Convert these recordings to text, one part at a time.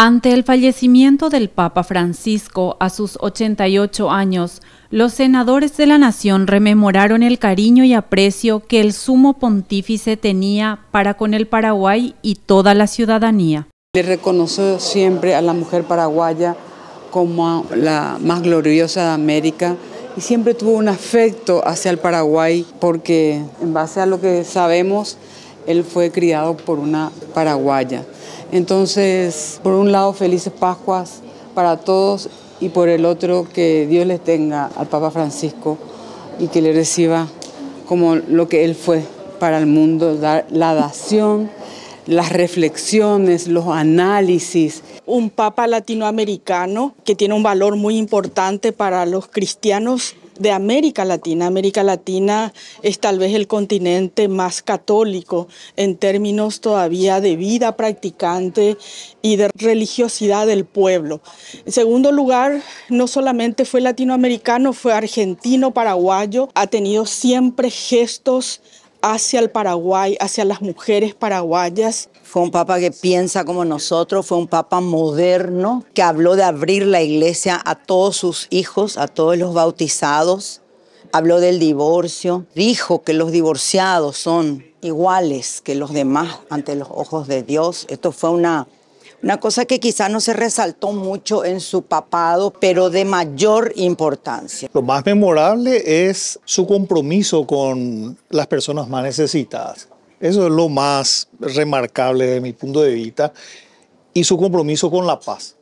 Ante el fallecimiento del Papa Francisco a sus 88 años, los senadores de la nación rememoraron el cariño y aprecio que el sumo pontífice tenía para con el Paraguay y toda la ciudadanía. Le reconoció siempre a la mujer paraguaya como la más gloriosa de América y siempre tuvo un afecto hacia el Paraguay porque, en base a lo que sabemos, él fue criado por una paraguaya. Entonces, por un lado, felices Pascuas para todos y por el otro, que Dios les tenga al Papa Francisco y que le reciba como lo que él fue para el mundo, la dación, las reflexiones, los análisis. Un Papa latinoamericano que tiene un valor muy importante para los cristianos de América Latina. América Latina es tal vez el continente más católico en términos todavía de vida practicante y de religiosidad del pueblo. En segundo lugar, no solamente fue latinoamericano, fue argentino, paraguayo, ha tenido siempre gestos hacia el Paraguay, hacia las mujeres paraguayas. Fue un papa que piensa como nosotros, fue un papa moderno, que habló de abrir la iglesia a todos sus hijos, a todos los bautizados. Habló del divorcio, dijo que los divorciados son iguales que los demás ante los ojos de Dios. Esto fue una cosa que quizás no se resaltó mucho en su papado, pero de mayor importancia. Lo más memorable es su compromiso con las personas más necesitadas. Eso es lo más remarcable desde mi punto de vista, y su compromiso con la paz.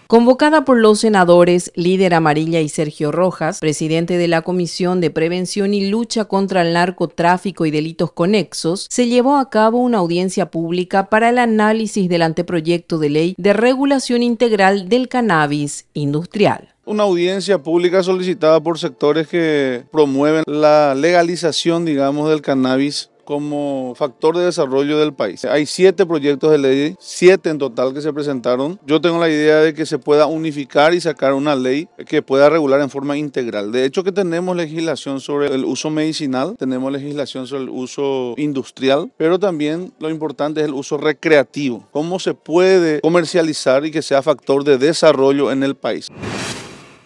Convocada por los senadores Líder Amarilla y Sergio Rojas, presidente de la Comisión de Prevención y Lucha contra el Narcotráfico y Delitos Conexos, se llevó a cabo una audiencia pública para el análisis del anteproyecto de ley de regulación integral del cannabis industrial. Una audiencia pública solicitada por sectores que promueven la legalización, digamos, del cannabis como factor de desarrollo del país. Hay 7 proyectos de ley, 7 en total que se presentaron. Yo tengo la idea de que se pueda unificar y sacar una ley que pueda regular en forma integral. De hecho, que tenemos legislación sobre el uso medicinal, tenemos legislación sobre el uso industrial, pero también lo importante es el uso recreativo. Cómo se puede comercializar y que sea factor de desarrollo en el país.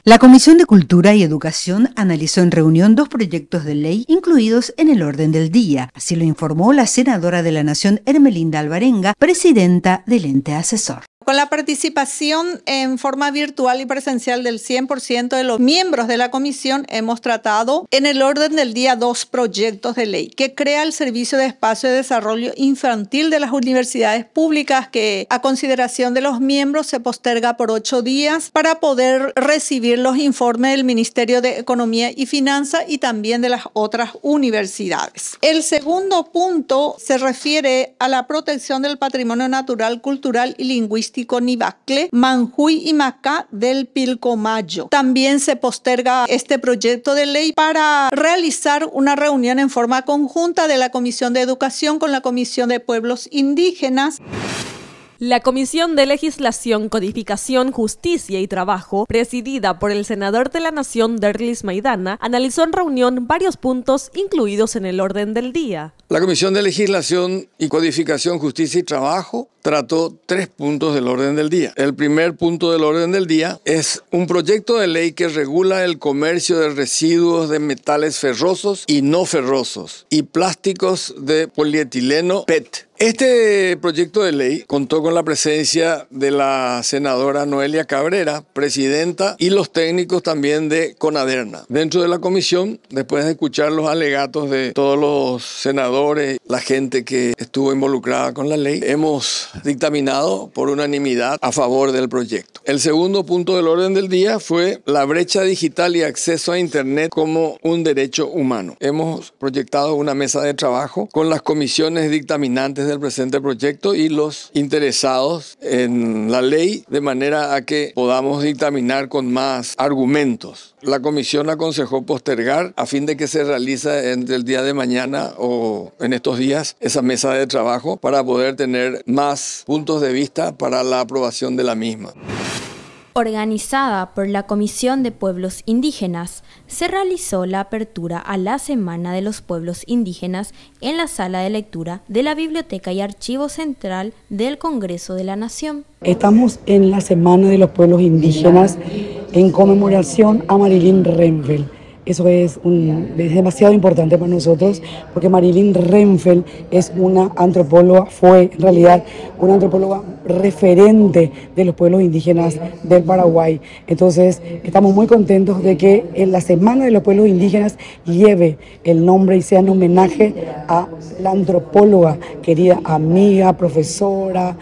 La Comisión de Cultura y Educación analizó en reunión 2 proyectos de ley incluidos en el orden del día. Así lo informó la senadora de la Nación, Ermelinda Alvarenga, presidenta del ente asesor. Con la participación en forma virtual y presencial del 100% de los miembros de la comisión, hemos tratado en el orden del día 2 proyectos de ley que crea el Servicio de Espacio de Desarrollo Infantil de las universidades públicas, que a consideración de los miembros se posterga por 8 días para poder recibir los informes del Ministerio de Economía y Finanzas y también de las otras universidades. El segundo punto se refiere a la protección del patrimonio natural, cultural y lingüístico Nibacle, Manjuy y Macá del Pilcomayo. También se posterga este proyecto de ley para realizar una reunión en forma conjunta de la Comisión de Educación con la Comisión de Pueblos Indígenas. La Comisión de Legislación, Codificación, Justicia y Trabajo, presidida por el senador de la Nación, Derlis Maidana, analizó en reunión varios puntos incluidos en el orden del día. La Comisión de Legislación y Codificación, Justicia y Trabajo trató 3 puntos del orden del día. El primer punto del orden del día es un proyecto de ley que regula el comercio de residuos de metales ferrosos y no ferrosos y plásticos de polietileno PET. Este proyecto de ley contó con la presencia de la senadora Noelia Cabrera, presidenta, y los técnicos también de Conaderna. Dentro de la comisión, después de escuchar los alegatos de todos los senadores, la gente que estuvo involucrada con la ley, hemos dictaminado por unanimidad a favor del proyecto. El segundo punto del orden del día fue la brecha digital y acceso a Internet como un derecho humano. Hemos proyectado una mesa de trabajo con las comisiones dictaminantes del presente proyecto y los interesados en la ley, de manera a que podamos dictaminar con más argumentos. La comisión aconsejó postergar a fin de que se realice entre el día de mañana o en estos días esa mesa de trabajo para poder tener más puntos de vista para la aprobación de la misma. Organizada por la Comisión de Pueblos Indígenas, se realizó la apertura a la Semana de los Pueblos Indígenas en la sala de lectura de la Biblioteca y Archivo Central del Congreso de la Nación. Estamos en la Semana de los Pueblos Indígenas en conmemoración a Marilyn Renfeld. Eso es demasiado importante para nosotros porque Marilyn Renfeld es una antropóloga, fue en realidad una antropóloga referente de los pueblos indígenas del Paraguay. Entonces estamos muy contentos de que en la Semana de los Pueblos Indígenas lleve el nombre y sea un homenaje a la antropóloga, querida amiga, profesora,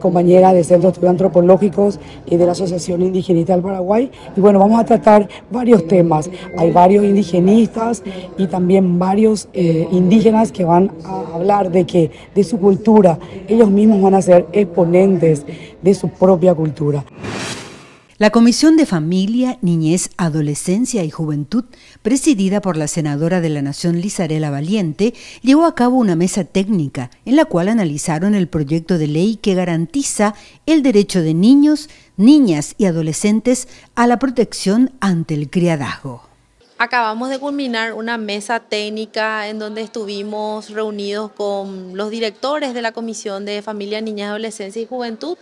compañera del Centro de Estudios Antropológicos y de la Asociación Indigenista del Paraguay. Y bueno, vamos a tratar varios temas. Hay varios indigenistas y también varios indígenas que van a hablar de su cultura. Ellos mismos van a ser exponentes de su propia cultura. La Comisión de Familia, Niñez, Adolescencia y Juventud, presidida por la senadora de la Nación Lizarela Valiente, llevó a cabo una mesa técnica en la cual analizaron el proyecto de ley que garantiza el derecho de niños, niñas y adolescentes a la protección ante el criadazgo. Acabamos de culminar una mesa técnica en donde estuvimos reunidos con los directores de la Comisión de Familia, Niñez, Adolescencia y Juventud,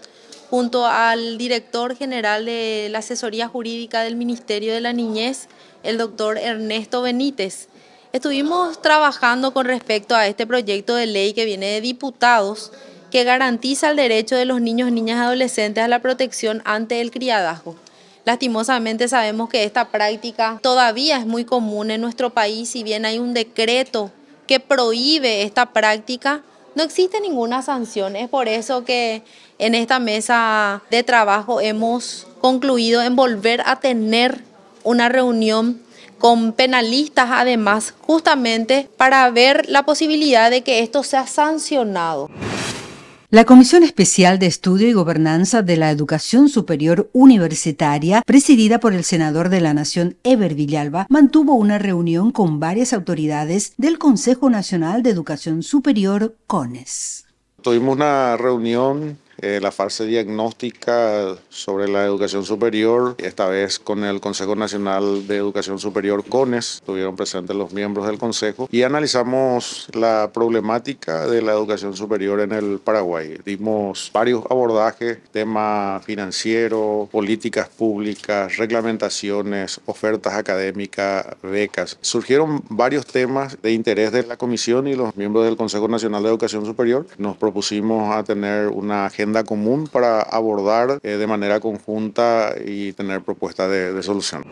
junto al director general de la Asesoría Jurídica del Ministerio de la Niñez, el doctor Ernesto Benítez. Estuvimos trabajando con respecto a este proyecto de ley que viene de diputados, que garantiza el derecho de los niños, niñas y adolescentes a la protección ante el criadazgo. Lastimosamente sabemos que esta práctica todavía es muy común en nuestro país. Si bien hay un decreto que prohíbe esta práctica, no existe ninguna sanción. Es por eso que en esta mesa de trabajo hemos concluido en volver a tener una reunión con penalistas, además, justamente para ver la posibilidad de que esto sea sancionado. La Comisión Especial de Estudio y Gobernanza de la Educación Superior Universitaria, presidida por el senador de la Nación, Eber Villalba, mantuvo una reunión con varias autoridades del Consejo Nacional de Educación Superior, CONES. Tuvimos una reunión, la fase diagnóstica sobre la educación superior, esta vez con el Consejo Nacional de Educación Superior, CONES. Estuvieron presentes los miembros del Consejo y analizamos la problemática de la educación superior en el Paraguay. Dimos varios abordajes, tema financiero, políticas públicas, reglamentaciones, ofertas académicas, becas. Surgieron varios temas de interés de la Comisión y los miembros del Consejo Nacional de Educación Superior. Nos propusimos a tener una agenda común para abordar de manera conjunta y tener propuestas de solución.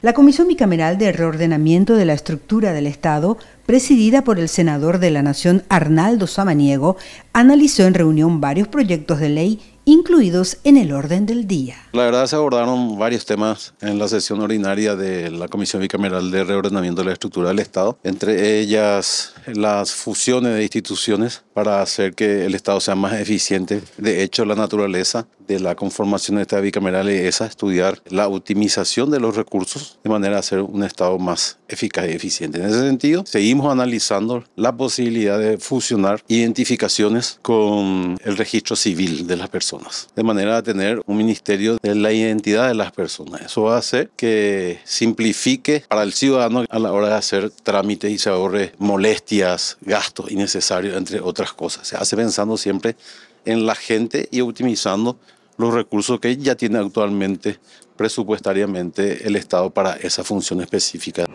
La Comisión Bicameral de Reordenamiento de la Estructura del Estado, presidida por el senador de la Nación Arnaldo Samaniego, analizó en reunión varios proyectos de ley incluidos en el orden del día. La verdad se abordaron varios temas en la sesión ordinaria de la Comisión Bicameral de Reordenamiento de la Estructura del Estado, entre ellas las fusiones de instituciones para hacer que el Estado sea más eficiente. De hecho, la naturaleza de la conformación de esta bicameral es estudiar la optimización de los recursos de manera a hacer un Estado más eficaz y eficiente. En ese sentido, seguimos analizando la posibilidad de fusionar identificaciones con el registro civil de las personas, de manera a tener un ministerio de la identidad de las personas. Eso va a hacer que simplifique para el ciudadano a la hora de hacer trámites y se ahorre molestias, gastos innecesarios, entre otras cosas. Se hace pensando siempre en la gente y optimizando los recursos que ya tiene actualmente presupuestariamente el Estado para esa función específica.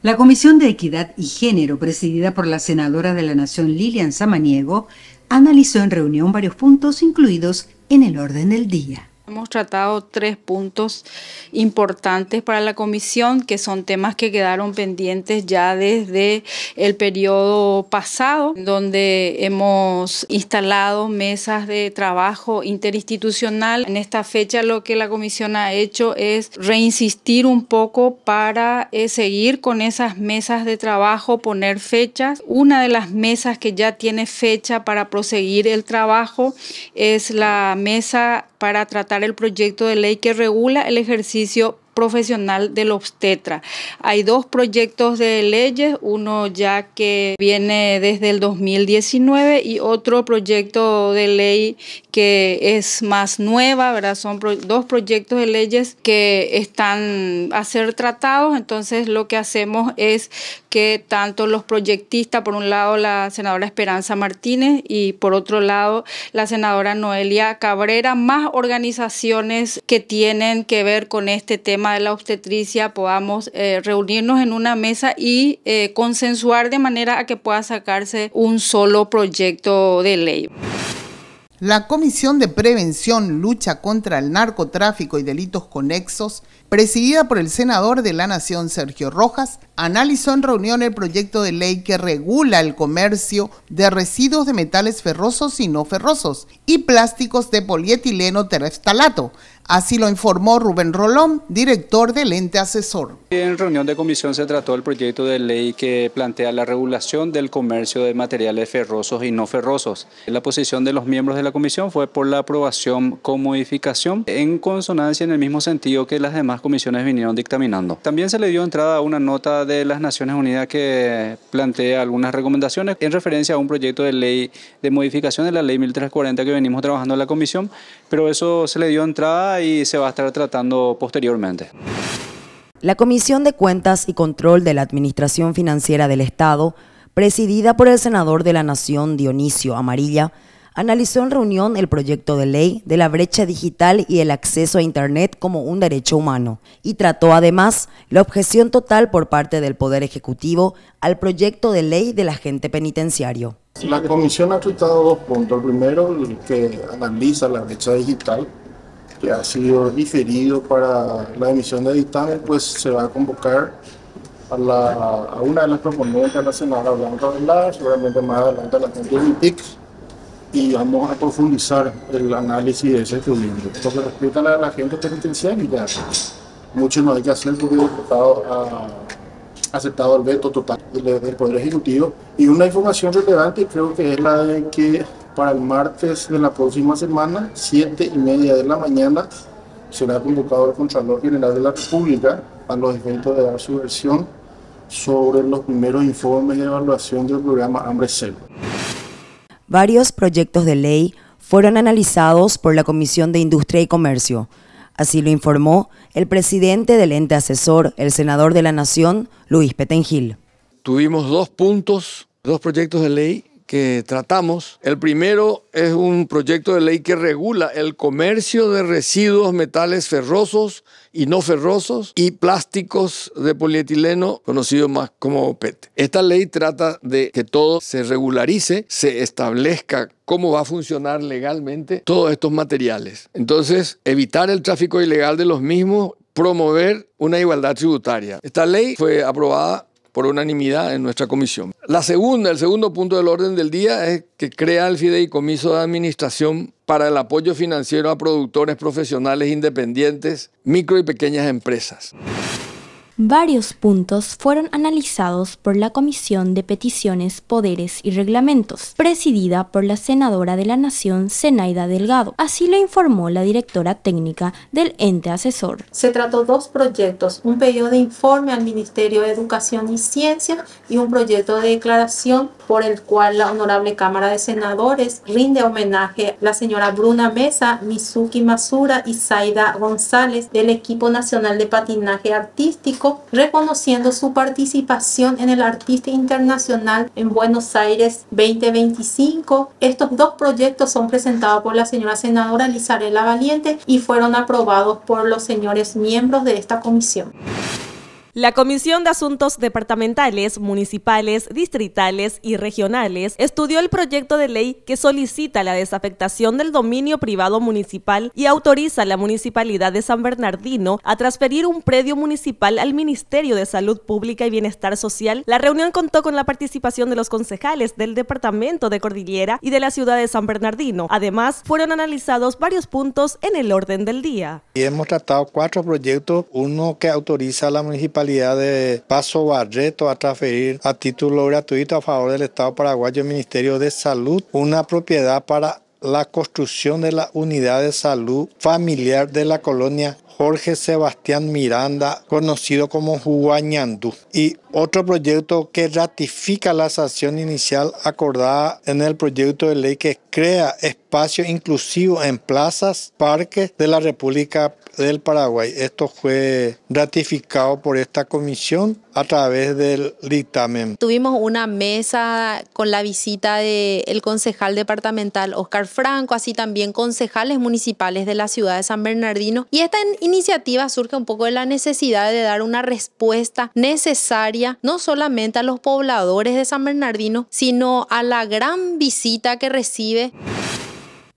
La Comisión de Equidad y Género, presidida por la senadora de la Nación Lilian Samaniego, analizó en reunión varios puntos incluidos en el orden del día. Hemos tratado 3 puntos importantes para la comisión, que son temas que quedaron pendientes ya desde el periodo pasado, donde hemos instalado mesas de trabajo interinstitucional. En esta fecha lo que la comisión ha hecho es reinsistir un poco para seguir con esas mesas de trabajo, poner fechas. Una de las mesas que ya tiene fecha para proseguir el trabajo es la mesa para tratar el proyecto de ley que regula el ejercicio profesional del obstetra. Hay 2 proyectos de leyes, uno ya que viene desde el 2019 y otro proyecto de ley que es más nueva, ¿verdad? Son 2 proyectos de leyes que están a ser tratados. Entonces lo que hacemos es que tanto los proyectistas, por un lado la senadora Esperanza Martínez y por otro lado la senadora Noelia Cabrera, más organizaciones que tienen que ver con este tema de la obstetricia, podamos reunirnos en una mesa y consensuar de manera a que pueda sacarse un solo proyecto de ley. La Comisión de Prevención, Lucha contra el Narcotráfico y Delitos Conexos, presidida por el senador de la Nación, Sergio Rojas, analizó en reunión el proyecto de ley que regula el comercio de residuos de metales ferrosos y no ferrosos y plásticos de polietileno tereftalato. Así lo informó Rubén Rolón, director del ente asesor. En reunión de comisión se trató el proyecto de ley que plantea la regulación del comercio de materiales ferrosos y no ferrosos. La posición de los miembros de la comisión fue por la aprobación con modificación en consonancia en el mismo sentido que las demás comisiones vinieron dictaminando. También se le dio entrada a una nota de las Naciones Unidas que plantea algunas recomendaciones en referencia a un proyecto de ley de modificación de la ley 1340 que venimos trabajando en la comisión, pero eso se le dio entrada y se va a estar tratando posteriormente. La Comisión de Cuentas y Control de la Administración Financiera del Estado, presidida por el senador de la Nación, Dionisio Amarilla, analizó en reunión el proyecto de ley de la brecha digital y el acceso a Internet como un derecho humano y trató además la objeción total por parte del Poder Ejecutivo al proyecto de ley del agente penitenciario. La comisión ha tratado 2 puntos. El primero, el que analiza la brecha digital, que ha sido diferido para la emisión de dictamen, pues se va a convocar a una de las proponentes, a la senadora Blanca Velar, seguramente más adelante a la gente del TIC, y vamos a profundizar el análisis de ese estudiante. Lo que respecta a la gente penitenciaria, ya mucho no hay que hacer porque el diputado ha aceptado el veto total del Poder Ejecutivo. Y una información relevante creo que es la de que para el martes de la próxima semana, 7:30 de la mañana, será convocado el Contralor General de la República a los efectos de dar su versión sobre los primeros informes de evaluación del programa Hambre Cero. Varios proyectos de ley fueron analizados por la Comisión de Industria y Comercio. Así lo informó el presidente del ente asesor, el senador de la Nación, Luis Petengil. Tuvimos 2 puntos, 2 proyectos de ley que tratamos. El primero es un proyecto de ley que regula el comercio de residuos metales ferrosos y no ferrosos y plásticos de polietileno, conocido más como PET. Esta ley trata de que todo se regularice, se establezca cómo va a funcionar legalmente todos estos materiales. Entonces, evitar el tráfico ilegal de los mismos, promover una igualdad tributaria. Esta ley fue aprobada por unanimidad en nuestra comisión. El segundo punto del orden del día es que crea el fideicomiso de administración para el apoyo financiero a productores profesionales independientes, micro y pequeñas empresas. Varios puntos fueron analizados por la Comisión de Peticiones, Poderes y Reglamentos, presidida por la senadora de la Nación, Zenaida Delgado. Así lo informó la directora técnica del ente asesor. Se trató 2 proyectos, un pedido de informe al Ministerio de Educación y Ciencia y un proyecto de declaración por el cual la Honorable Cámara de Senadores rinde homenaje a la señora Bruna Mesa, Mizuki Masura y Zaida González del equipo nacional de patinaje artístico, reconociendo su participación en el Artista Internacional en Buenos Aires 2025. Estos 2 proyectos son presentados por la señora senadora Lizarela Valiente y fueron aprobados por los señores miembros de esta comisión. La Comisión de Asuntos Departamentales, Municipales, Distritales y Regionales estudió el proyecto de ley que solicita la desafectación del dominio privado municipal y autoriza a la Municipalidad de San Bernardino a transferir un predio municipal al Ministerio de Salud Pública y Bienestar Social. La reunión contó con la participación de los concejales del Departamento de Cordillera y de la ciudad de San Bernardino. Además, fueron analizados varios puntos en el orden del día. Y hemos tratado 4 proyectos, uno que autoriza a la Municipalidad de Paso Barreto a transferir a título gratuito a favor del Estado paraguayo al Ministerio de Salud una propiedad para la construcción de la unidad de salud familiar de la colonia Jorge Sebastián Miranda, conocido como Huañandú, y otro proyecto que ratifica la sanción inicial acordada en el proyecto de ley que crea espacio inclusivo en plazas, parques de la República del Paraguay. Esto fue ratificado por esta comisión a través del dictamen. Tuvimos una mesa con la visita del concejal departamental Oscar Franco, así también concejales municipales de la ciudad de San Bernardino, y esta iniciativa surge un poco de la necesidad de dar una respuesta necesaria no solamente a los pobladores de San Bernardino, sino a la gran visita que recibe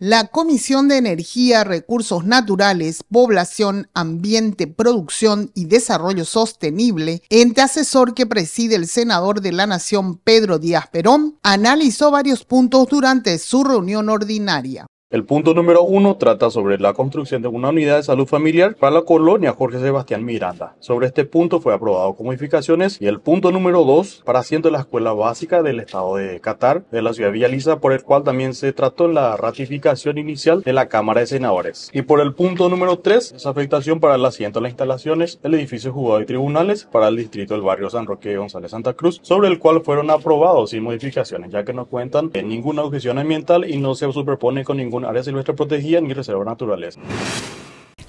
la Comisión de Energía, Recursos Naturales, Población, Ambiente, Producción y Desarrollo Sostenible, ente asesor que preside el senador de la Nación Pedro Díaz Perón, analizó varios puntos durante su reunión ordinaria. El punto número 1 trata sobre la construcción de una unidad de salud familiar para la colonia Jorge Sebastián Miranda. Sobre este punto fue aprobado con modificaciones. Y el punto número 2 para asiento de la escuela básica del estado de Catar, de la ciudad de Villaliza, por el cual también se trató en la ratificación inicial de la Cámara de Senadores. Y por el punto número 3, esa afectación para el asiento de las instalaciones del edificio juzgado y tribunales para el distrito del barrio San Roque González Santa Cruz, sobre el cual fueron aprobados sin modificaciones, ya que no cuentan en ninguna objeción ambiental y no se superpone con ningún área silvestre protegida ni reserva naturales.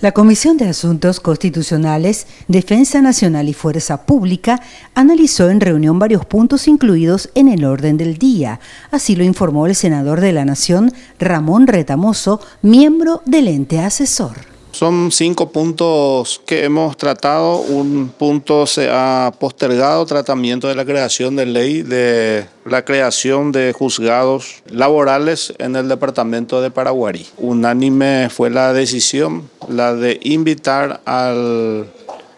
La Comisión de Asuntos Constitucionales, Defensa Nacional y Fuerza Pública analizó en reunión varios puntos incluidos en el orden del día. Así lo informó el senador de la Nación, Ramón Retamoso, miembro del ente asesor. Son 5 puntos que hemos tratado. Un punto se ha postergado, tratamiento de la creación de ley de la creación de juzgados laborales en el departamento de Paraguarí. Unánime fue la decisión, la de invitar al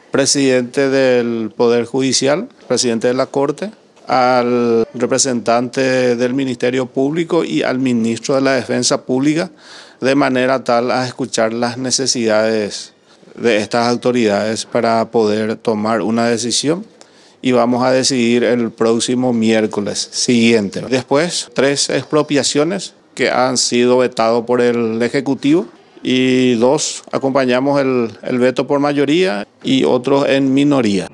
presidente del Poder Judicial, presidente de la Corte, al representante del Ministerio Público y al ministro de la Defensa Pública, de manera tal a escuchar las necesidades de estas autoridades para poder tomar una decisión, y vamos a decidir el próximo miércoles siguiente. Después, 3 expropiaciones que han sido vetados por el Ejecutivo y 2 acompañamos el veto por mayoría y otros en minoría.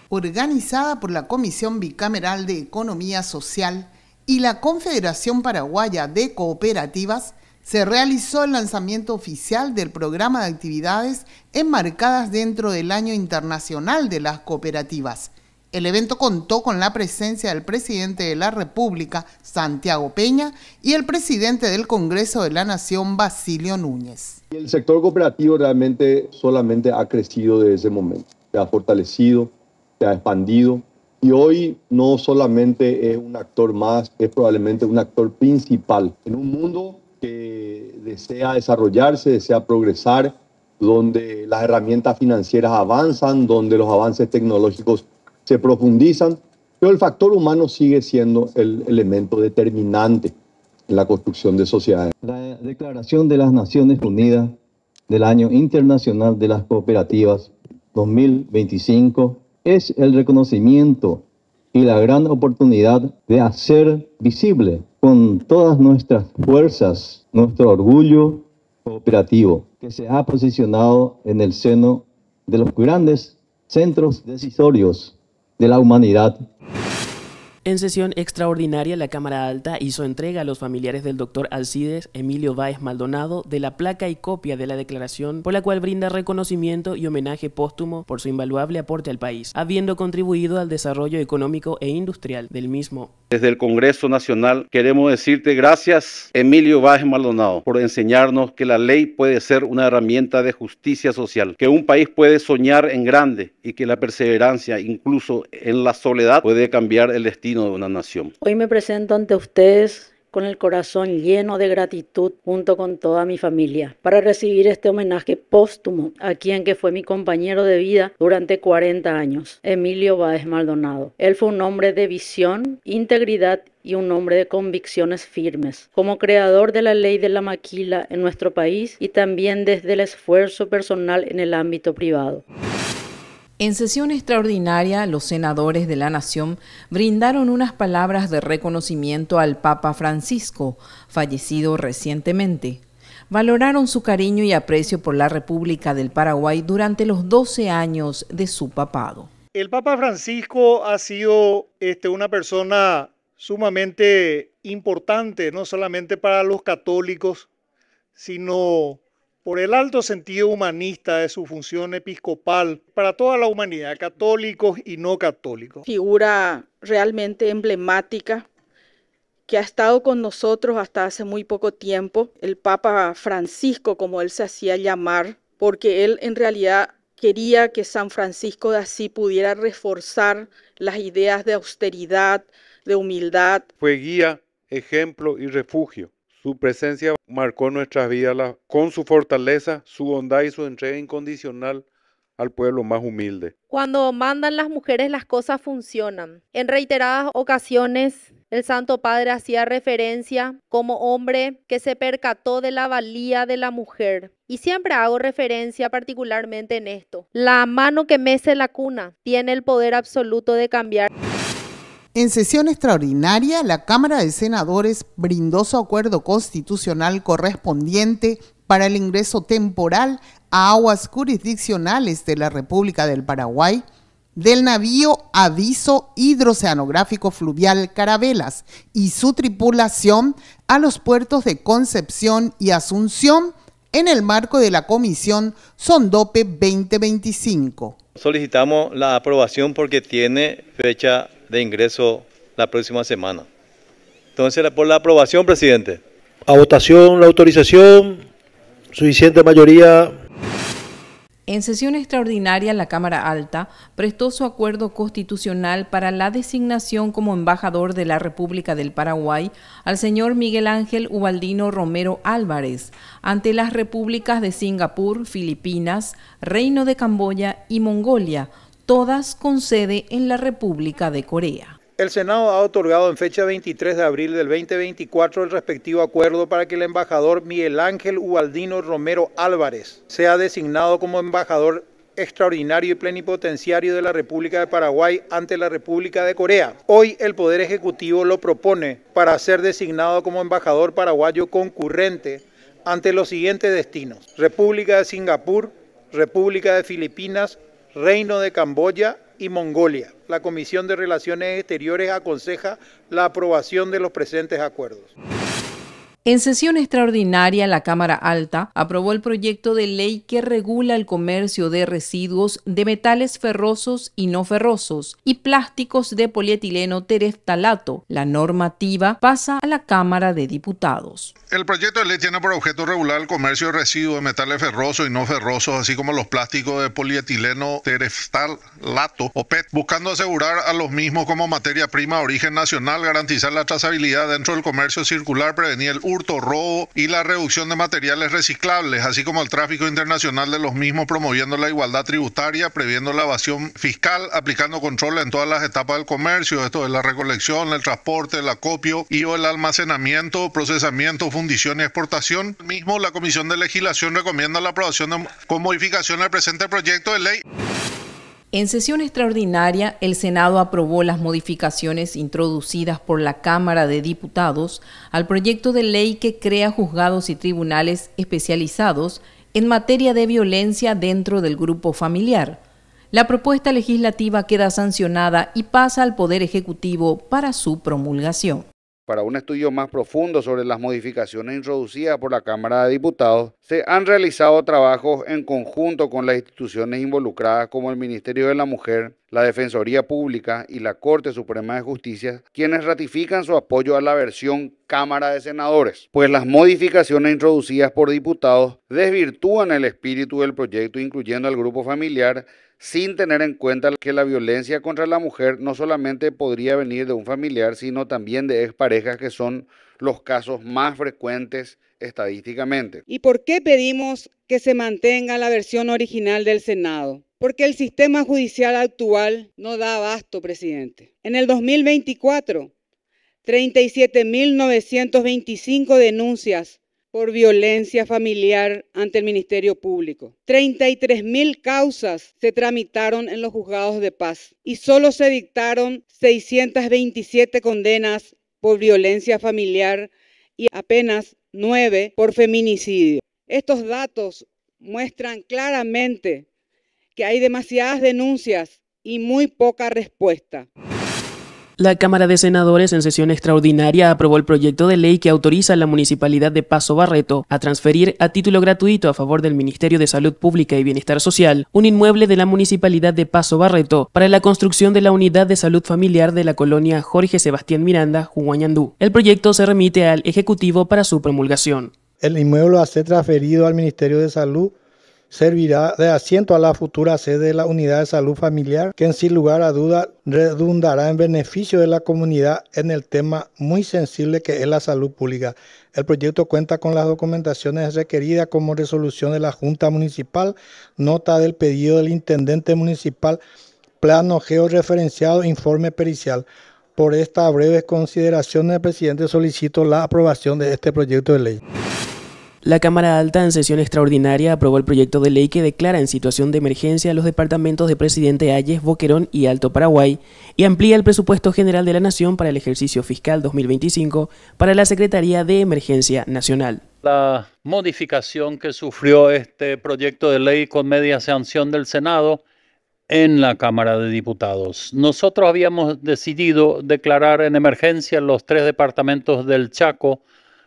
Organizada por la Comisión Bicameral de Economía Social y la Confederación Paraguaya de Cooperativas, se realizó el lanzamiento oficial del programa de actividades enmarcadas dentro del Año Internacional de las Cooperativas. El evento contó con la presencia del presidente de la República, Santiago Peña, y el presidente del Congreso de la Nación, Basilio Núñez. El sector cooperativo realmente solamente ha crecido desde ese momento, se ha fortalecido, se ha expandido, y hoy no solamente es un actor más, es probablemente un actor principal en un mundo que desea desarrollarse, desea progresar, donde las herramientas financieras avanzan, donde los avances tecnológicos se profundizan, pero el factor humano sigue siendo el elemento determinante en la construcción de sociedades. La Declaración de las Naciones Unidas del Año Internacional de las Cooperativas 2025 es el reconocimiento y la gran oportunidad de hacer visible con todas nuestras fuerzas nuestro orgullo cooperativo, que se ha posicionado en el seno de los grandes centros decisorios de la humanidad. En sesión extraordinaria, la Cámara Alta hizo entrega a los familiares del doctor Alcides Emilio Báez Maldonado de la placa y copia de la declaración, por la cual brinda reconocimiento y homenaje póstumo por su invaluable aporte al país, habiendo contribuido al desarrollo económico e industrial del mismo. Desde el Congreso Nacional queremos decirte gracias, Emilio Báez Maldonado, por enseñarnos que la ley puede ser una herramienta de justicia social, que un país puede soñar en grande y que la perseverancia, incluso en la soledad, puede cambiar el destino de una nación. Hoy me presento ante ustedes con el corazón lleno de gratitud junto con toda mi familia para recibir este homenaje póstumo a quien que fue mi compañero de vida durante 40 años, Emilio Báez Maldonado. Él fue un hombre de visión, integridad y un hombre de convicciones firmes, como creador de la ley de la maquila en nuestro país y también desde el esfuerzo personal en el ámbito privado. En sesión extraordinaria, los senadores de la Nación brindaron unas palabras de reconocimiento al Papa Francisco, fallecido recientemente. valoraron su cariño y aprecio por la República del Paraguay durante los 12 años de su papado. El Papa Francisco ha sido una persona sumamente importante, no solamente para los católicos, sino por el alto sentido humanista de su función episcopal para toda la humanidad, católicos y no católicos. Figura realmente emblemática que ha estado con nosotros hasta hace muy poco tiempo, el Papa Francisco, como él se hacía llamar, porque él en realidad quería que San Francisco de Asís pudiera reforzar las ideas de austeridad, de humildad. Fue guía, ejemplo y refugio. Su presencia marcó nuestras vidas con su fortaleza, su bondad y su entrega incondicional al pueblo más humilde. Cuando mandan las mujeres, las cosas funcionan. En reiteradas ocasiones, el Santo Padre hacía referencia como hombre que se percató de la valía de la mujer. Y siempre hago referencia particularmente en esto. La mano que mece la cuna tiene el poder absoluto de cambiar. En sesión extraordinaria, la Cámara de Senadores brindó su acuerdo constitucional correspondiente para el ingreso temporal a aguas jurisdiccionales de la República del Paraguay del navío Aviso Hidroceanográfico Fluvial Carabelas y su tripulación a los puertos de Concepción y Asunción en el marco de la Comisión Sondope 2025. Solicitamos la aprobación porque tiene fecha de ingreso la próxima semana. Entonces, por la aprobación, presidente. A votación, la autorización, suficiente mayoría. En sesión extraordinaria, la Cámara Alta prestó su acuerdo constitucional para la designación como embajador de la República del Paraguay al señor Miguel Ángel Ubaldino Romero Álvarez ante las repúblicas de Singapur, Filipinas, Reino de Camboya y Mongolia, todas con sede en la República de Corea. El Senado ha otorgado en fecha 23 de abril del 2024 el respectivo acuerdo para que el embajador Miguel Ángel Ubaldino Romero Álvarez sea designado como embajador extraordinario y plenipotenciario de la República de Paraguay ante la República de Corea. Hoy el Poder Ejecutivo lo propone para ser designado como embajador paraguayo concurrente ante los siguientes destinos: República de Singapur, República de Filipinas, Reino de Camboya y Mongolia. La Comisión de Relaciones Exteriores aconseja la aprobación de los presentes acuerdos. En sesión extraordinaria, la Cámara Alta aprobó el proyecto de ley que regula el comercio de residuos de metales ferrosos y no ferrosos y plásticos de polietileno tereftalato. La normativa pasa a la Cámara de Diputados. El proyecto de ley tiene por objeto regular el comercio de residuos de metales ferrosos y no ferrosos, así como los plásticos de polietileno tereftalato o PET, buscando asegurar a los mismos como materia prima de origen nacional, garantizar la trazabilidad dentro del comercio circular, prevenir el hurto, robo y la reducción de materiales reciclables, así como el tráfico internacional de los mismos, promoviendo la igualdad tributaria, previendo la evasión fiscal, aplicando controles en todas las etapas del comercio, esto es la recolección, el transporte, el acopio y o el almacenamiento, procesamiento, fundición y exportación. Mismo, la Comisión de Legislación recomienda la aprobación con modificación del presente proyecto de ley. En sesión extraordinaria, el Senado aprobó las modificaciones introducidas por la Cámara de Diputados al proyecto de ley que crea juzgados y tribunales especializados en materia de violencia dentro del grupo familiar. La propuesta legislativa queda sancionada y pasa al Poder Ejecutivo para su promulgación. Para un estudio más profundo sobre las modificaciones introducidas por la Cámara de Diputados, se han realizado trabajos en conjunto con las instituciones involucradas como el Ministerio de la Mujer, la Defensoría Pública y la Corte Suprema de Justicia, quienes ratifican su apoyo a la versión Cámara de Senadores, pues las modificaciones introducidas por diputados desvirtúan el espíritu del proyecto, incluyendo al grupo familiar, sin tener en cuenta que la violencia contra la mujer no solamente podría venir de un familiar, sino también de exparejas, que son los casos más frecuentes estadísticamente. ¿Y por qué pedimos que se mantenga la versión original del Senado? Porque el sistema judicial actual no da abasto, presidente. En el 2024, 37.925 denuncias por violencia familiar ante el Ministerio Público. 33.000 causas se tramitaron en los juzgados de paz y solo se dictaron 627 condenas por violencia familiar y apenas 9 por feminicidio. Estos datos muestran claramente que hay demasiadas denuncias y muy poca respuesta. La Cámara de Senadores en sesión extraordinaria aprobó el proyecto de ley que autoriza a la Municipalidad de Paso Barreto a transferir a título gratuito a favor del Ministerio de Salud Pública y Bienestar Social un inmueble de la Municipalidad de Paso Barreto para la construcción de la Unidad de Salud Familiar de la colonia Jorge Sebastián Miranda, Huañandú. El proyecto se remite al Ejecutivo para su promulgación. El inmueble a ser transferido al Ministerio de Salud servirá de asiento a la futura sede de la Unidad de Salud Familiar, que sin lugar a duda redundará en beneficio de la comunidad en el tema muy sensible que es la salud pública. El proyecto cuenta con las documentaciones requeridas como resolución de la Junta Municipal, nota del pedido del Intendente Municipal, plano georreferenciado, informe pericial. Por estas breves consideraciones, presidente, solicito la aprobación de este proyecto de ley. La Cámara Alta en sesión extraordinaria aprobó el proyecto de ley que declara en situación de emergencia a los departamentos de Presidente Hayes, Boquerón y Alto Paraguay y amplía el presupuesto general de la Nación para el ejercicio fiscal 2025 para la Secretaría de Emergencia Nacional. La modificación que sufrió este proyecto de ley con media sanción del Senado en la Cámara de Diputados. Nosotros habíamos decidido declarar en emergencia los 3 departamentos del Chaco,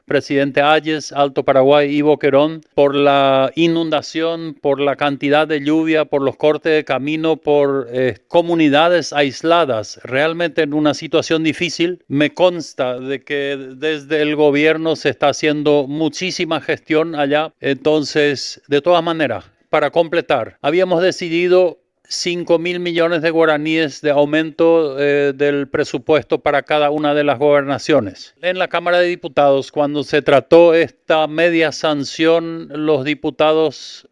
Presidente Hayes, Alto Paraguay y Boquerón, por la inundación, por la cantidad de lluvia, por los cortes de camino, por comunidades aisladas, realmente en una situación difícil. Me consta de que desde el gobierno se está haciendo muchísima gestión allá. Entonces, de todas maneras, para completar, habíamos decidido 5.000 millones de guaraníes de aumento del presupuesto para cada una de las gobernaciones. En la Cámara de Diputados, cuando se trató esta media sanción, los diputados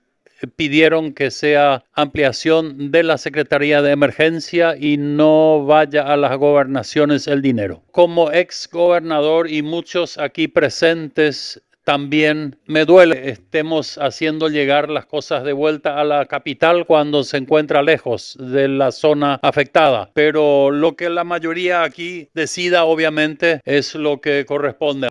pidieron que sea ampliación de la Secretaría de Emergencia y no vaya a las gobernaciones el dinero. Como ex gobernador y muchos aquí presentes, también me duele estemos haciendo llegar las cosas de vuelta a la capital cuando se encuentra lejos de la zona afectada. Pero lo que la mayoría aquí decida, obviamente, es lo que corresponde.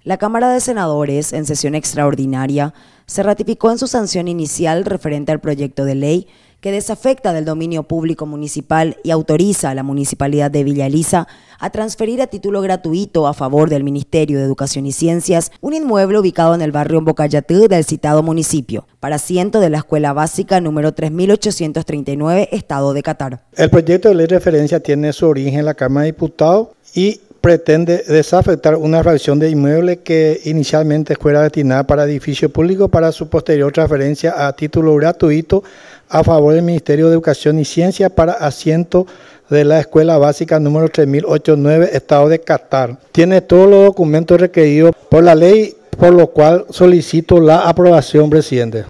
La Cámara de Senadores, en sesión extraordinaria, se ratificó en su sanción inicial referente al proyecto de ley que desafecta del dominio público municipal y autoriza a la Municipalidad de Villa Elisa a transferir a título gratuito a favor del Ministerio de Educación y Ciencias un inmueble ubicado en el barrio Mbocayatú del citado municipio, para asiento de la Escuela Básica número 3839, Estado de Catar. El proyecto de ley de referencia tiene su origen en la Cámara de Diputados y pretende desafectar una fracción de inmueble que inicialmente fuera destinada para edificio público para su posterior transferencia a título gratuito a favor del Ministerio de Educación y Ciencia para asiento de la Escuela Básica número 3809, Estado de Catar. Tiene todos los documentos requeridos por la ley, por lo cual solicito la aprobación, presidente.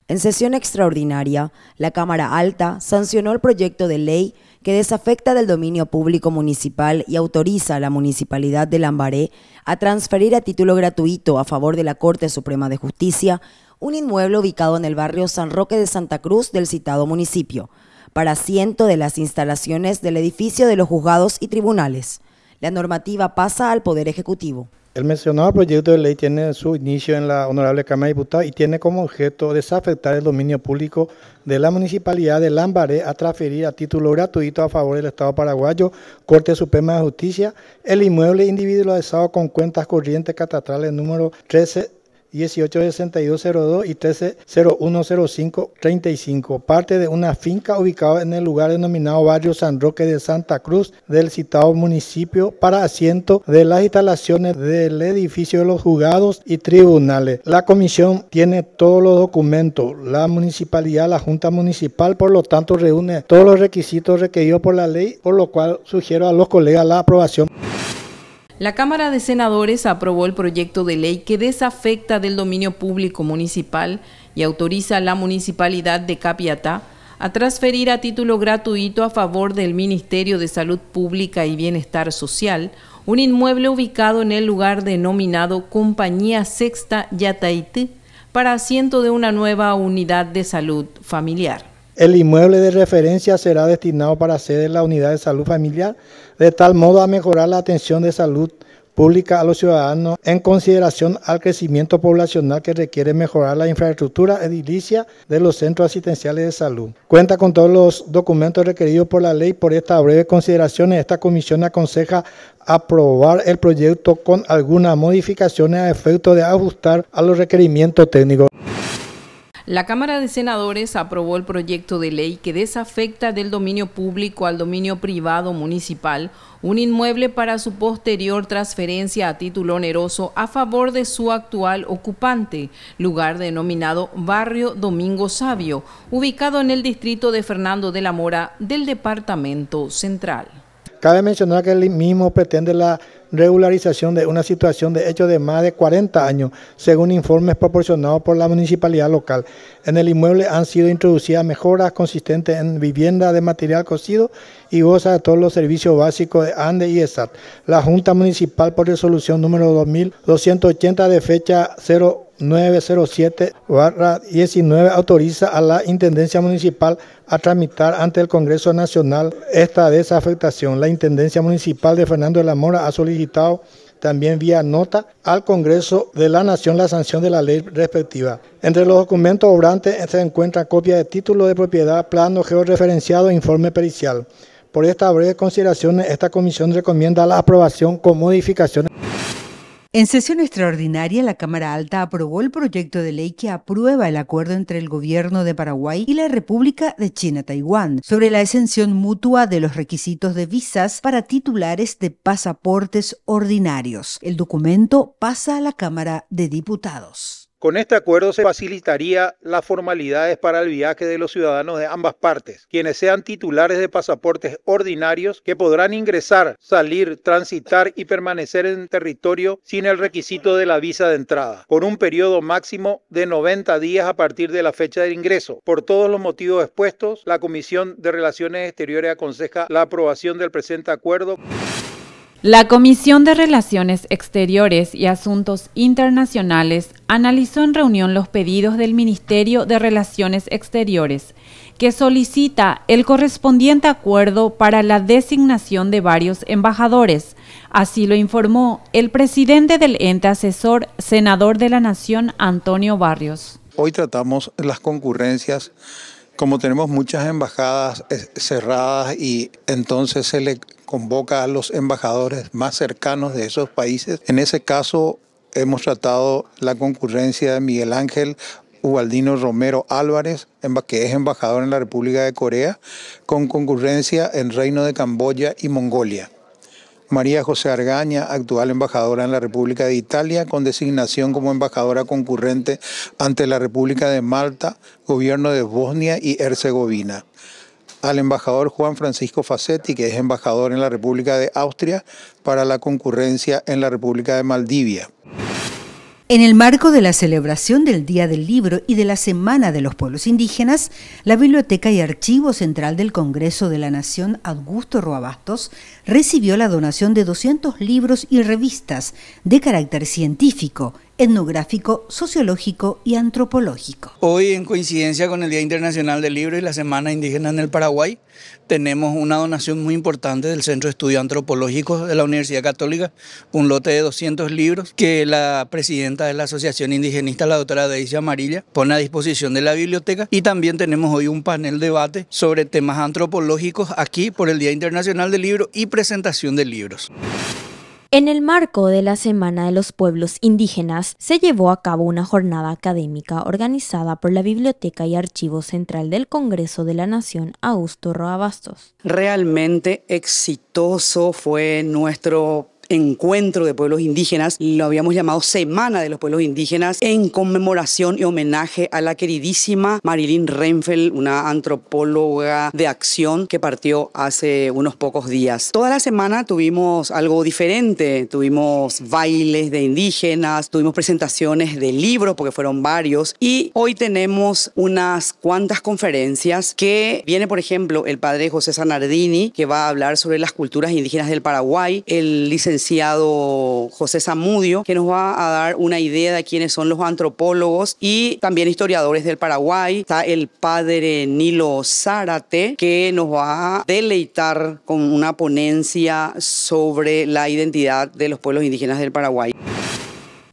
En sesión extraordinaria, la Cámara Alta sancionó el proyecto de ley que desafecta del dominio público municipal y autoriza a la Municipalidad de Lambaré a transferir a título gratuito a favor de la Corte Suprema de Justicia un inmueble ubicado en el barrio San Roque de Santa Cruz del citado municipio, para asiento de las instalaciones del edificio de los juzgados y tribunales. La normativa pasa al Poder Ejecutivo. El mencionado proyecto de ley tiene su inicio en la Honorable Cámara de Diputados y tiene como objeto desafectar el dominio público de la Municipalidad de Lambaré a transferir a título gratuito a favor del Estado paraguayo, Corte Suprema de Justicia, el inmueble individualizado con cuentas corrientes catastrales número 13-186202 y 13-010535, parte de una finca ubicada en el lugar denominado Barrio San Roque de Santa Cruz del citado municipio para asiento de las instalaciones del edificio de los juzgados y tribunales. La comisión tiene todos los documentos, la municipalidad, la Junta Municipal, por lo tanto reúne todos los requisitos requeridos por la ley, por lo cual sugiero a los colegas la aprobación. La Cámara de Senadores aprobó el proyecto de ley que desafecta del dominio público municipal y autoriza a la Municipalidad de Capiatá a transferir a título gratuito a favor del Ministerio de Salud Pública y Bienestar Social un inmueble ubicado en el lugar denominado Compañía Sexta Yataití para asiento de una nueva unidad de salud familiar. El inmueble de referencia será destinado para sede de la unidad de salud familiar, de tal modo a mejorar la atención de salud pública a los ciudadanos en consideración al crecimiento poblacional que requiere mejorar la infraestructura edilicia de los centros asistenciales de salud. Cuenta con todos los documentos requeridos por la ley. Por esta breve consideración, esta comisión aconseja aprobar el proyecto con algunas modificaciones a efecto de ajustar a los requerimientos técnicos. La Cámara de Senadores aprobó el proyecto de ley que desafecta del dominio público al dominio privado municipal un inmueble para su posterior transferencia a título oneroso a favor de su actual ocupante, lugar denominado Barrio Domingo Sabio, ubicado en el distrito de Fernando de la Mora del Departamento Central. Cabe mencionar que el mismo pretende la regularización de una situación de hecho de más de 40 años, según informes proporcionados por la municipalidad local. En el inmueble han sido introducidas mejoras consistentes en vivienda de material cocido y goza de todos los servicios básicos de ANDE y ESAT. La Junta Municipal, por resolución número 2280 de fecha 0907/19, autoriza a la Intendencia Municipal a tramitar ante el Congreso Nacional esta desafectación. La Intendencia Municipal de Fernando de la Mora ha solicitado también vía nota al Congreso de la Nación la sanción de la ley respectiva. Entre los documentos obrantes se encuentra copia de título de propiedad, plano georreferenciado e informe pericial. Por estas breves consideraciones, esta comisión recomienda la aprobación con modificaciones. En sesión extraordinaria, la Cámara Alta aprobó el proyecto de ley que aprueba el acuerdo entre el Gobierno de Paraguay y la República de China-Taiwán sobre la exención mutua de los requisitos de visas para titulares de pasaportes ordinarios. El documento pasa a la Cámara de Diputados. Con este acuerdo se facilitaría las formalidades para el viaje de los ciudadanos de ambas partes, quienes sean titulares de pasaportes ordinarios que podrán ingresar, salir, transitar y permanecer en territorio sin el requisito de la visa de entrada, por un periodo máximo de 90 días a partir de la fecha del ingreso. Por todos los motivos expuestos, la Comisión de Relaciones Exteriores aconseja la aprobación del presente acuerdo. La Comisión de Relaciones Exteriores y Asuntos Internacionales analizó en reunión los pedidos del Ministerio de Relaciones Exteriores, que solicita el correspondiente acuerdo para la designación de varios embajadores. Así lo informó el presidente del ente asesor, senador de la Nación, Antonio Barrios. Hoy tratamos las concurrencias. Como tenemos muchas embajadas cerradas y entonces se le convoca a los embajadores más cercanos de esos países. En ese caso hemos tratado la concurrencia de Miguel Ángel Ubaldino Romero Álvarez, que es embajador en la República de Corea, con concurrencia en Reino de Camboya y Mongolia. María José Argaña, actual embajadora en la República de Italia, con designación como embajadora concurrente ante la República de Malta, Gobierno de Bosnia y Herzegovina. Al embajador Juan Francisco Facetti, que es embajador en la República de Austria, para la concurrencia en la República de Maldivia. En el marco de la celebración del Día del Libro y de la Semana de los Pueblos Indígenas, la Biblioteca y Archivo Central del Congreso de la Nación, Augusto Roa Bastos, recibió la donación de 200 libros y revistas de carácter científico, etnográfico, sociológico y antropológico. Hoy, en coincidencia con el Día Internacional del Libro y la Semana Indígena en el Paraguay, tenemos una donación muy importante del Centro de Estudios Antropológicos de la Universidad Católica, un lote de 200 libros que la presidenta de la Asociación Indigenista, la doctora Daisy Amarilla, pone a disposición de la biblioteca. Y también tenemos hoy un panel debate sobre temas antropológicos aquí por el Día Internacional del Libro y presentación de libros. En el marco de la Semana de los Pueblos Indígenas, se llevó a cabo una jornada académica organizada por la Biblioteca y Archivo Central del Congreso de la Nación, Augusto Roa Bastos. Realmente exitoso fue nuestro encuentro de pueblos indígenas, lo habíamos llamado Semana de los Pueblos Indígenas, en conmemoración y homenaje a la queridísima Marilyn Renfeld, una antropóloga de acción que partió hace unos pocos días. Toda la semana tuvimos algo diferente, tuvimos bailes de indígenas, tuvimos presentaciones de libros, porque fueron varios, y hoy tenemos unas cuantas conferencias que viene, por ejemplo, el padre José Zanardini, que va a hablar sobre las culturas indígenas del Paraguay, el licenciado licenciado José Zamudio, que nos va a dar una idea de quiénes son los antropólogos y también historiadores del Paraguay. Está el padre Nilo Zárate, que nos va a deleitar con una ponencia sobre la identidad de los pueblos indígenas del Paraguay.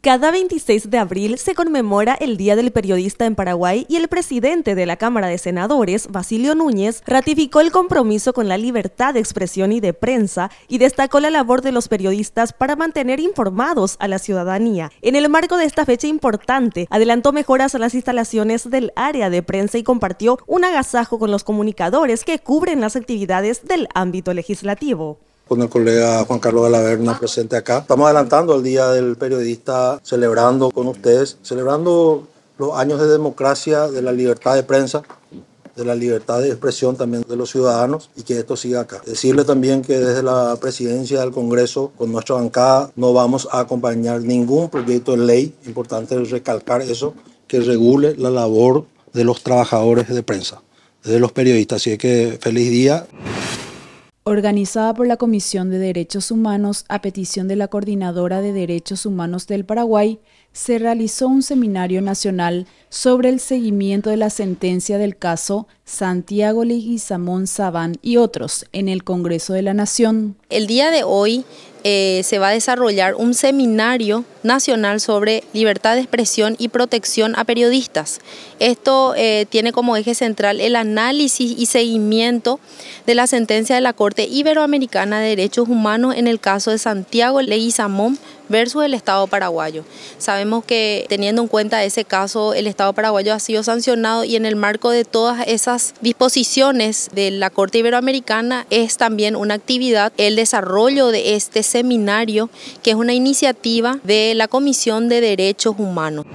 Cada 26 de abril se conmemora el Día del Periodista en Paraguay y el presidente de la Cámara de Senadores, Basilio Núñez, ratificó el compromiso con la libertad de expresión y de prensa y destacó la labor de los periodistas para mantener informados a la ciudadanía. En el marco de esta fecha importante, adelantó mejoras a las instalaciones del área de prensa y compartió un agasajo con los comunicadores que cubren las actividades del ámbito legislativo. Con el colega Juan Carlos de la Verna presente acá. Estamos adelantando el Día del Periodista, celebrando con ustedes, celebrando los años de democracia, de la libertad de prensa, de la libertad de expresión también de los ciudadanos y que esto siga acá. Decirle también que desde la presidencia del Congreso, con nuestra bancada, no vamos a acompañar ningún proyecto de ley, importante recalcar eso, que regule la labor de los trabajadores de prensa, de los periodistas. Así que feliz día. Organizada por la Comisión de Derechos Humanos a petición de la Coordinadora de Derechos Humanos del Paraguay, se realizó un seminario nacional sobre el seguimiento de la sentencia del caso Santiago Leguizamón Sabán y otros en el Congreso de la Nación. El día de hoy se va a desarrollar un seminario nacional sobre libertad de expresión y protección a periodistas. Esto tiene como eje central el análisis y seguimiento de la sentencia de la Corte Iberoamericana de Derechos Humanos en el caso de Santiago Leguizamón versus el Estado paraguayo. Sabemos que teniendo en cuenta ese caso, el Estado paraguayo ha sido sancionado y en el marco de todas esas disposiciones de la Corte Iberoamericana es también una actividad el desarrollo de este seminario, que es una iniciativa de la Comisión de Derechos Humanos.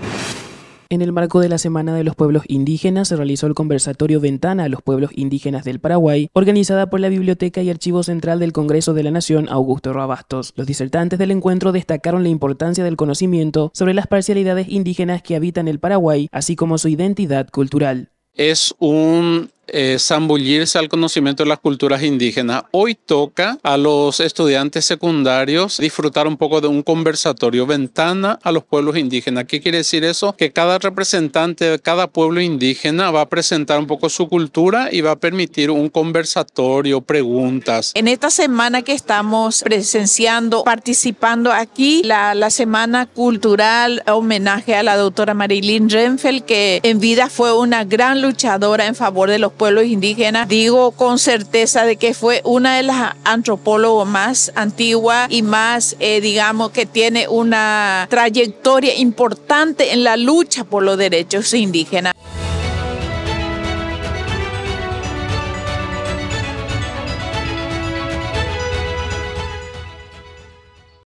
En el marco de la Semana de los Pueblos Indígenas se realizó el conversatorio Ventana a los Pueblos Indígenas del Paraguay, organizada por la Biblioteca y Archivo Central del Congreso de la Nación, Augusto Roabastos. Los disertantes del encuentro destacaron la importancia del conocimiento sobre las parcialidades indígenas que habitan el Paraguay, así como su identidad cultural. Es un zambullirse al conocimiento de las culturas indígenas. Hoy toca a los estudiantes secundarios disfrutar un poco de un conversatorio Ventana a los pueblos indígenas. ¿Qué quiere decir eso? Que cada representante de cada pueblo indígena va a presentar un poco su cultura y va a permitir un conversatorio, preguntas. En esta semana que estamos presenciando, participando aquí, la Semana Cultural, homenaje a la doctora Marilyn Renfeld, que en vida fue una gran luchadora en favor de los pueblos indígenas. Digo con certeza de que fue una de las antropólogos más antiguas y más, digamos, que tiene una trayectoria importante en la lucha por los derechos indígenas.